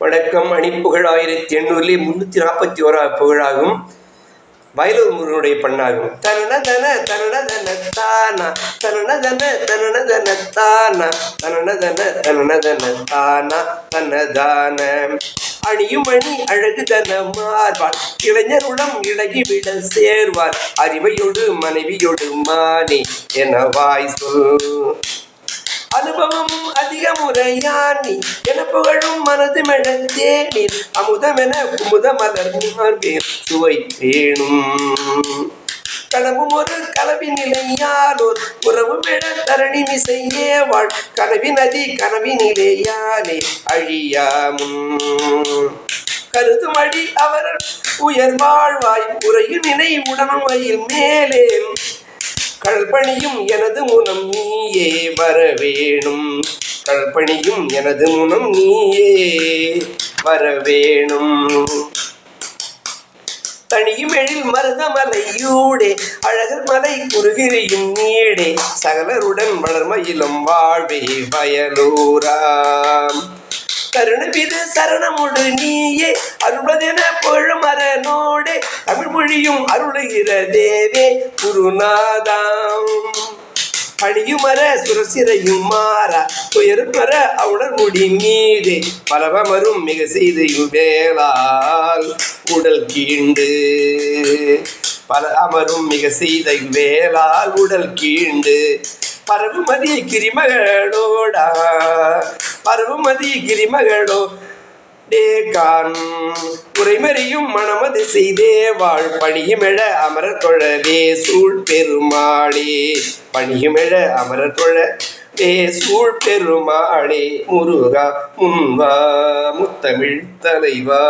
வணக்கம். அணிப்புகழ் 1800 புகழாகும். வயலூர் முருகனுடைய பண்ணாகும். தனனதன தனனதன தானா தனனதன தனனதன தானா தனனதன தனனதன தானா தனதான அணியும் அணி அழகு தன மார்பாள் இளைஞருடம் இழகிவிட சேர்வார் அறிவையோடு மனைவியோடு மானே என வாய் சொல் அனுபவம் அதிக முறையானி என புகழும் மனது மெழந்தேனில் அமுதமென குமுத மலர் மார்பேர் சுவை வேணும் கனவும் ஒரு கலவி நிலையானோர் உறவு மெழ தரணி மிசையே வாழ் கனவின் நதி கனவினிலேயானே அழியாமும் கருதும் அடி அவர் உயர் வாழ்வாய் உரையும் நினை உடனும் வயில் மேலே கல்பணியும் எனது முனம் நீயே வரவேணும் கல்பணியும் எனது முனம் நீயே வரவேணும் தனியும் எழில் மருதமலையூடே அழகர் மலை குறுகிரியும் நீடே சகலருடன் வளர்மயிலும் வாழ்வே வயலூராம் கருணபிது சரணமுடு நீயே அருள்வதென புகழும் அரணோடே தமிழ் மொழியும் அருளுகிற தேவே குருநாதாம் பணியுமர சுரசிரையும் மாறா துயருமர அவுடர் முடி மீதே பலவமரும் மிக செய்து வேளால் உடல் கீண்டு பல அமரும் மிக செய்த வேளால் உடல் கீண்டு பரவுமதி கிரிமகளோடா பரவுமதி கிரிமகளோ டேகான் உரைமறியும் மனமது செய்தே வாழ் பணியுமெழ அமரர் தொழவே சூழ் பெருமாளே பணியுமெழ அமரர் தொழவே சூழ் பெருமாளே முருகா முன்வா முத்தமிழ் தலைவா.